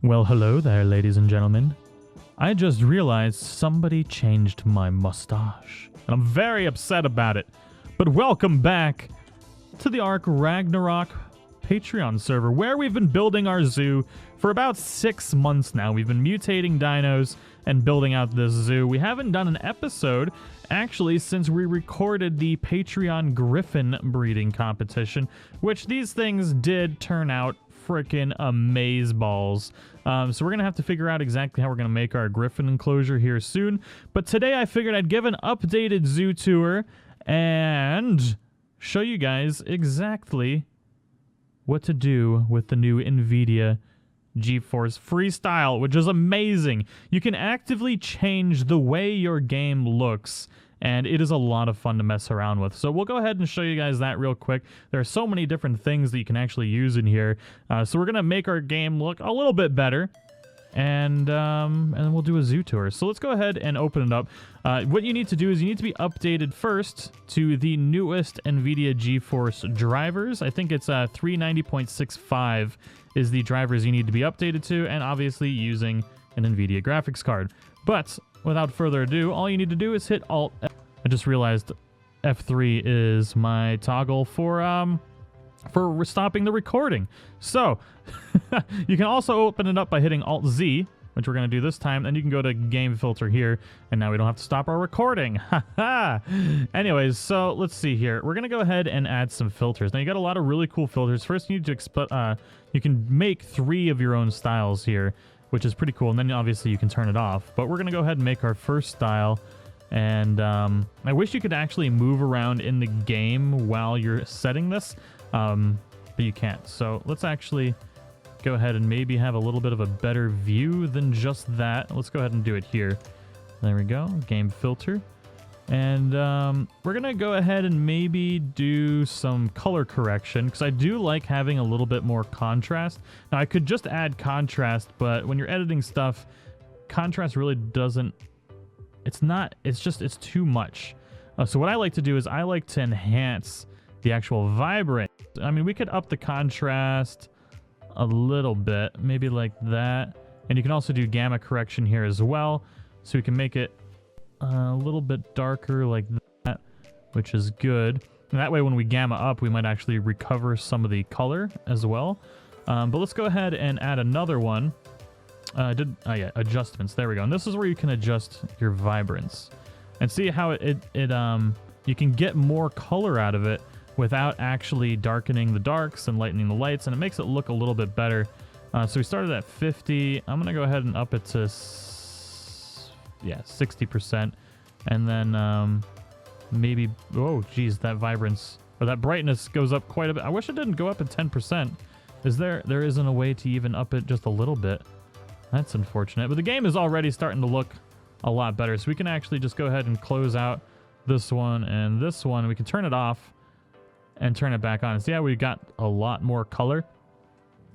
Well, hello there, ladies and gentlemen. I just realized somebody changed my mustache, and I'm very upset about it. But welcome back to the ARK Ragnarok Patreon server, where we've been building our zoo for about 6 months now. We've been mutating dinos and building out this zoo. We haven't done an episode, actually, since we recorded the Patreon Griffin breeding competition, which these things did turn out freaking amazeballs. So we're gonna have to figure out exactly how we're gonna make our Griffin enclosure here soon. But today I figured I'd give an updated zoo tour and show you guys exactly what to do with the new NVIDIA GeForce Freestyle, which is amazing. You can actively change the way your game looks, and it is a lot of fun to mess around with. So we'll go ahead and show you guys that real quick. There are so many different things that you can actually use in here. So we're going to make our game look a little bit better, and then we'll do a zoo tour. So let's go ahead and open it up. What you need to do is you need to be updated first to the newest NVIDIA GeForce drivers. I think it's 390.65 is the drivers you need to be updated to, and obviously using an NVIDIA graphics card. But without further ado, all you need to do is hit Alt F. I just realized F3 is my toggle for stopping the recording. So you can also open it up by hitting Alt Z, which we're going to do this time, and you can go to game filter here, and now we don't have to stop our recording. Anyways, so let's see here. We're going to go ahead and add some filters. Now you got a lot of really cool filters. First you need to you can make 3 of your own styles here, which is pretty cool, and then obviously you can turn it off. But we're going to go ahead and make our first style, and I wish you could actually move around in the game while you're setting this, but you can't. So let's actually go ahead and maybe have a little bit of a better view than just that. Let's go ahead and do it here. There we go, game filter. And we're going to go ahead and maybe do some color correction, because I do like having a little bit more contrast. Now, I could just add contrast, but when you're editing stuff, contrast really doesn't... It's too much. So what I like to do is I like to enhance the actual vibrance. I mean, we could up the contrast a little bit, maybe like that. And you can also do gamma correction here as well, so we can make it a little bit darker like that, which is good. And that way when we gamma up, we might actually recover some of the color as well. But let's go ahead and add another one. Yeah, adjustments. There we go. And this is where you can adjust your vibrance and see how you can get more color out of it without actually darkening the darks and lightening the lights, and it makes it look a little bit better. So we started at 50. I'm gonna go ahead and up it to 60%, and then maybe, oh geez, that vibrance or that brightness goes up quite a bit. I wish it didn't go up at 10%. There isn't a way to even up it just a little bit. That's unfortunate, but the game is already starting to look a lot better, so we can actually just go ahead and close out this one and this one. We can turn it off and turn it back on. See how we got a lot more color?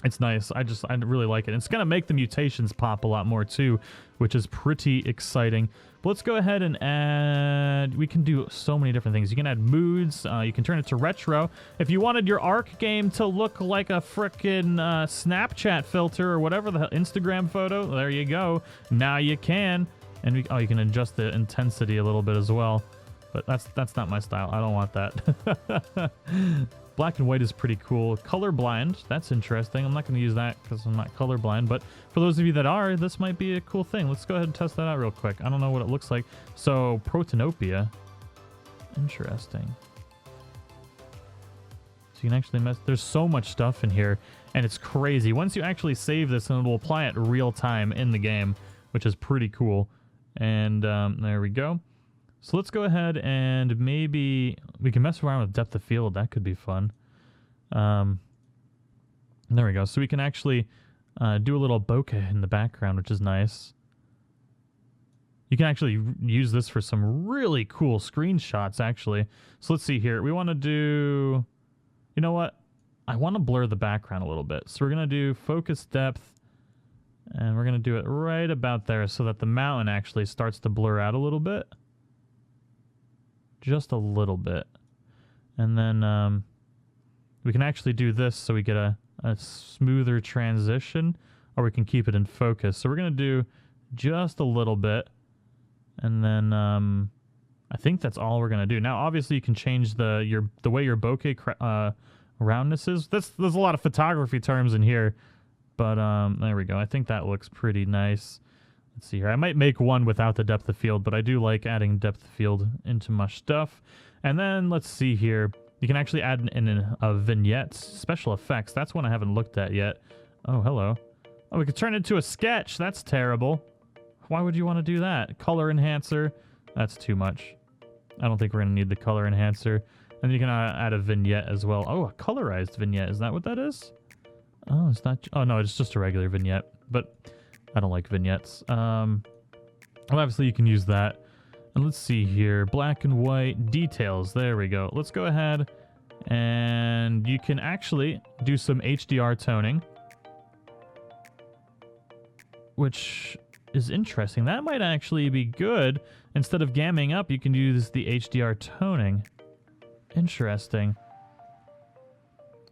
It's nice. I really like it. It's going to make the mutations pop a lot more too, which is pretty exciting. But let's go ahead and add... We can do so many different things. You can add moods. You can turn it to retro. If you wanted your ARK game to look like a frickin' Snapchat filter or whatever the hell, Instagram photo, there you go. Now you can. And you can adjust the intensity a little bit as well. But that's not my style. I don't want that. Black and white is pretty cool. Colorblind, that's interesting. I'm not going to use that because I'm not colorblind, but for those of you that are, this might be a cool thing. Let's go ahead and test that out real quick. I don't know what it looks like. So, Protanopia. Interesting. So you can actually there's so much stuff in here, and it's crazy. Once you actually save this, and it will apply it real time in the game, which is pretty cool. And there we go. So let's go ahead and maybe we can mess around with depth of field. That could be fun. There we go. So we can actually do a little bokeh in the background, which is nice. You can actually use this for some really cool screenshots, actually. So let's see here. We want to do... You know what? I want to blur the background a little bit. So we're going to do focus depth, and we're going to do it right about there so that the mountain actually starts to blur out a little bit. Just a little bit. And then we can actually do this so we get a smoother transition or we can keep it in focus. So we're going to do just a little bit, and then I think that's all we're going to do. Now, obviously, you can change the way your bokeh roundness is. There's a lot of photography terms in here, but there we go. I think that looks pretty nice. Let's see here. I might make one without the depth of field, but I do like adding depth of field into my stuff. And then let's see here. You can actually add in vignettes, special effects. That's one I haven't looked at yet. Oh, hello. Oh, we could turn it into a sketch. That's terrible. Why would you want to do that? Color enhancer. That's too much. I don't think we're going to need the color enhancer. And you can add a vignette as well. Oh, a colorized vignette. Is that what that is? Oh, it's not. Oh, no, it's just a regular vignette. But I don't like vignettes. Well, obviously, you can use that. And let's see here. Black and white details. There we go. Let's go ahead and you can actually do some HDR toning, which is interesting. That might actually be good. Instead of gamming up, you can use the HDR toning. Interesting.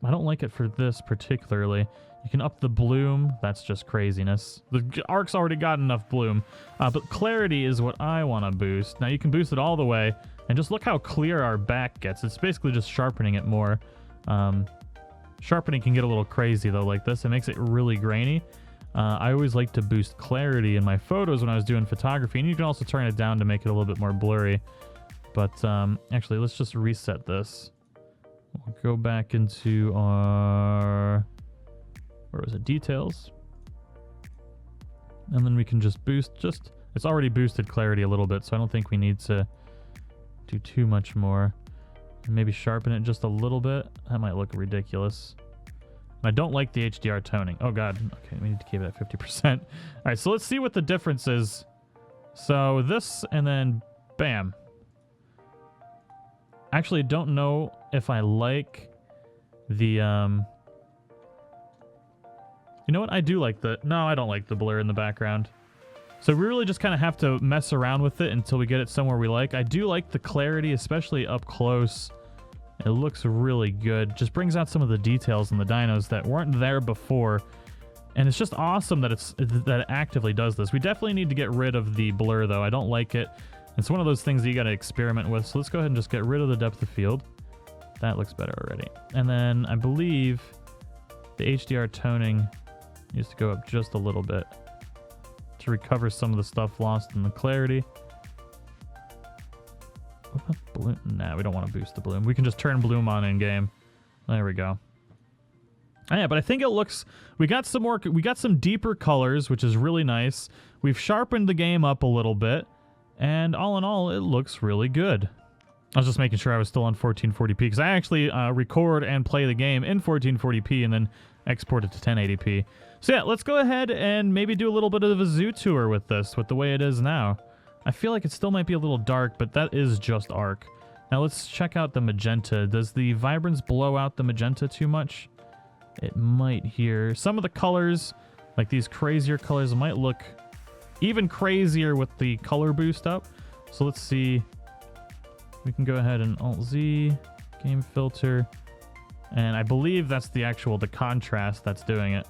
I don't like it for this particularly. You can up the bloom. That's just craziness. The ARK's already got enough bloom. But clarity is what I want to boost. Now you can boost it all the way. And just look how clear our back gets. It's basically just sharpening it more. Sharpening can get a little crazy though like this. It makes it really grainy. I always like to boost clarity in my photos when I was doing photography. And you can also turn it down to make it a little bit more blurry. But actually, let's just reset this. We'll go back into our... where was it? Details. And then we can just boost, it's already boosted clarity a little bit, so I don't think we need to do too much more. And maybe sharpen it just a little bit. That might look ridiculous. I don't like the HDR toning. Oh god. Okay, we need to keep it at 50%. Alright, so let's see what the difference is. So this, and then bam. Actually, don't know if I like the, you know what? I do like the... No, I don't like the blur in the background. So we really just kind of have to mess around with it until we get it somewhere we like. I do like the clarity, especially up close. It looks really good. Just brings out some of the details in the dinos that weren't there before. And it's just awesome that it actively does this. We definitely need to get rid of the blur, though. I don't like it. It's one of those things that you got to experiment with. So let's go ahead and just get rid of the depth of field. That looks better already. And then I believe the HDR toning needs to go up just a little bit to recover some of the stuff lost in the clarity. What about bloom? Nah, we don't want to boost the bloom. We can just turn bloom on in game. There we go. Oh, yeah, but I think it looks... We got some deeper colors, which is really nice. We've sharpened the game up a little bit. And all in all, it looks really good. I was just making sure I was still on 1440p, because I actually record and play the game in 1440p and then export it to 1080p. So yeah, let's go ahead and maybe do a little bit of a zoo tour with this, with the way it is now. I feel like it still might be a little dark, but that is just ARK. Now let's check out the magenta. Does the vibrance blow out the magenta too much? It might here. Some of the colors, like these crazier colors, might look even crazier with the color boost up. So let's see. We can go ahead and Alt-Z, game filter. And I believe that's the contrast that's doing it.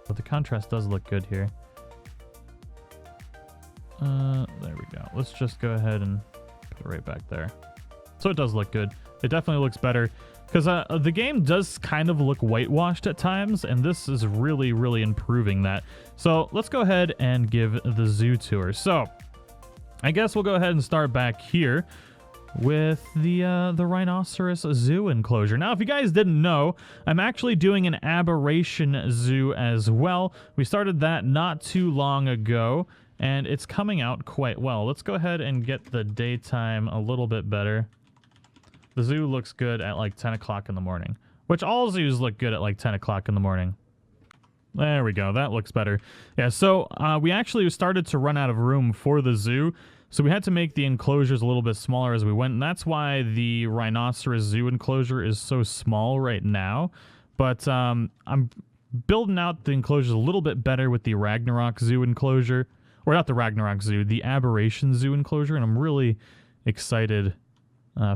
But the contrast does look good here. There we go. Let's just go ahead and put it right back there. So it does look good. It definitely looks better. Because the game does kind of look whitewashed at times, and this is really, really improving that. So let's go ahead and give the zoo tour. So I guess we'll go ahead and start back here with the rhinoceros zoo enclosure. Now, if you guys didn't know, I'm actually doing an aberration zoo as well. We started that not too long ago, and it's coming out quite well. Let's go ahead and get the daytime a little bit better. The zoo looks good at like 10 o'clock in the morning, which all zoos look good at like 10 o'clock in the morning. There we go. That looks better. Yeah, so we actually started to run out of room for the zoo, so we had to make the enclosures a little bit smaller as we went, and that's why the rhinoceros zoo enclosure is so small right now. But I'm building out the enclosures a little bit better with the Ragnarok zoo enclosure. Or not the Ragnarok zoo, the Aberration zoo enclosure, and I'm really excited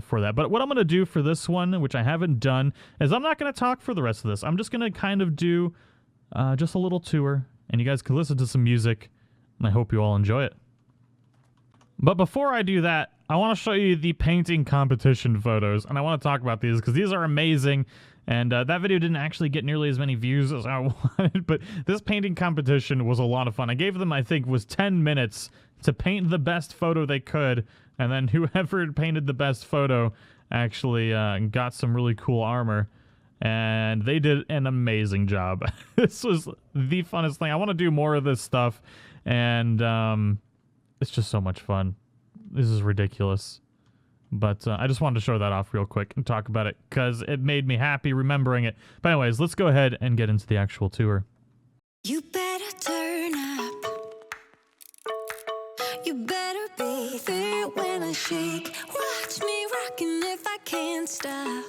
for that. But what I'm going to do for this one, which I haven't done, is I'm not going to talk for the rest of this. I'm just going to kind of do just a little tour, and you guys can listen to some music, and I hope you all enjoy it. But before I do that, I want to show you the painting competition photos, and I want to talk about these because these are amazing, and that video didn't actually get nearly as many views as I wanted, but this painting competition was a lot of fun. I gave them, I think, was 10 minutes to paint the best photo they could, and then whoever painted the best photo actually got some really cool armor, and they did an amazing job. This was the funnest thing. I want to do more of this stuff, and it's just so much fun. This is ridiculous. But I just wanted to show that off real quick and talk about it because it made me happy remembering it. But anyways, let's go ahead and get into the actual tour. You better turn up. You better be there when I shake. Watch me rocking if I can't stop.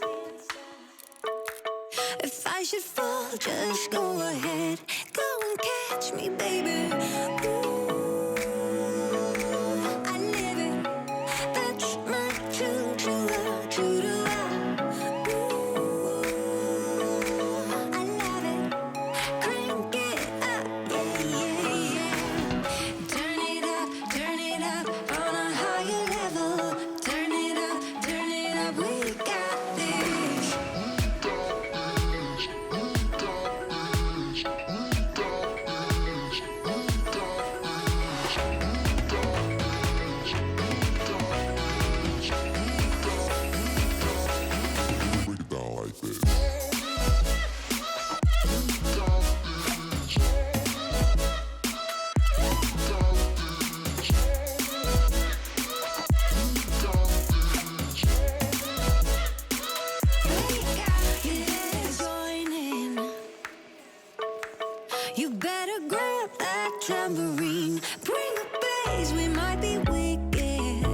If I should fall, just go ahead. Go and catch me, baby. Ooh. You better grab that tambourine. Bring the bass, we might be wicked.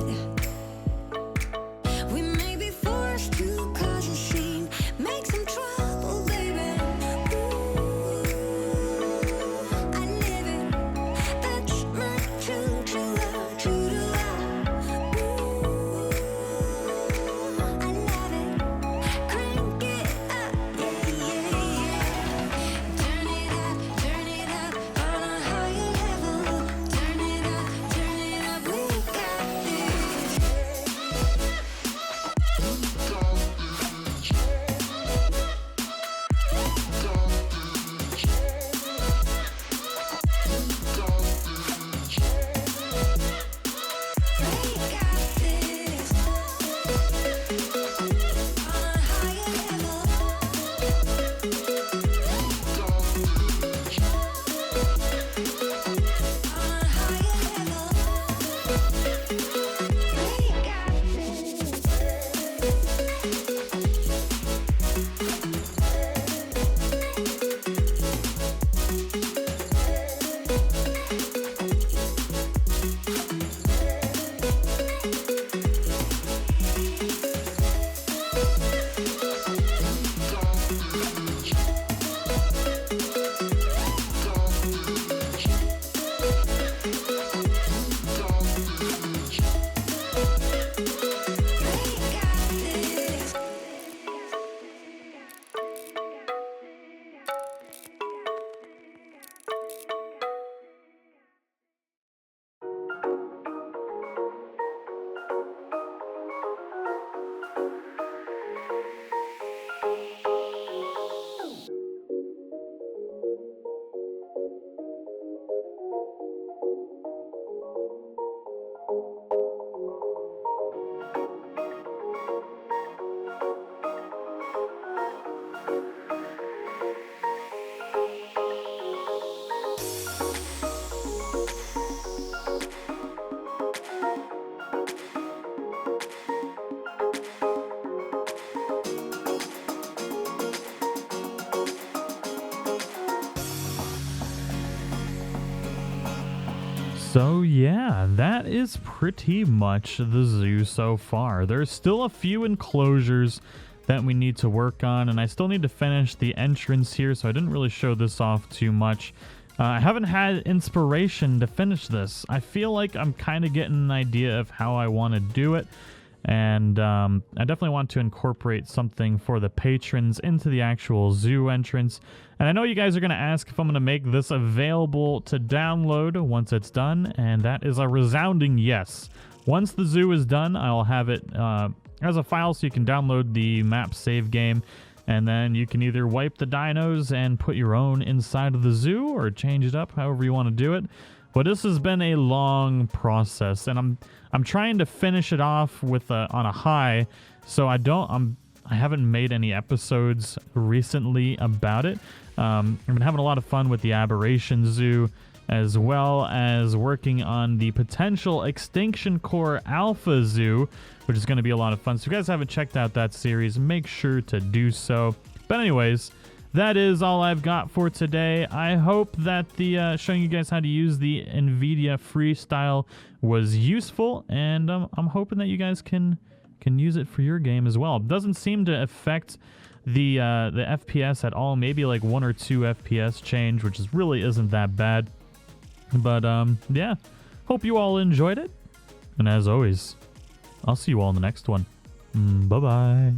We may be forced to cause a scene. Make some trouble, baby. Ooh, I live it. That's my choo-choo-la, choo-choo-la. Ooh, I love it. Crank it up, yeah, yeah, yeah. Turn it up on a higher level. Turn it up, we got this. So yeah, that is pretty much the zoo so far. There's still a few enclosures that we need to work on, and I still need to finish the entrance here, so I didn't really show this off too much. I haven't had inspiration to finish this. I feel like I'm kind of getting an idea of how I want to do it, And I definitely want to incorporate something for the patrons into the actual zoo entrance. And I know you guys are going to ask if I'm going to make this available to download once it's done, and that is a resounding yes. Once the zoo is done, I'll have it as a file so you can download the map save game, and then you can either wipe the dinos and put your own inside of the zoo or change it up however you want to do it. But this has been a long process, and I'm trying to finish it off with on a high, so I haven't made any episodes recently about it. I've been having a lot of fun with the Aberration Zoo, as well as working on the potential Extinction Core Alpha Zoo, which is going to be a lot of fun. So if you guys haven't checked out that series, make sure to do so. But anyways, that is all I've got for today. I hope that the showing you guys how to use the NVIDIA FREESTYLE was useful, and I'm hoping that you guys can use it for your game as well. It doesn't seem to affect the FPS at all. Maybe like 1 or 2 FPS change, which really isn't that bad. But yeah, hope you all enjoyed it, and as always, I'll see you all in the next one. Bye bye.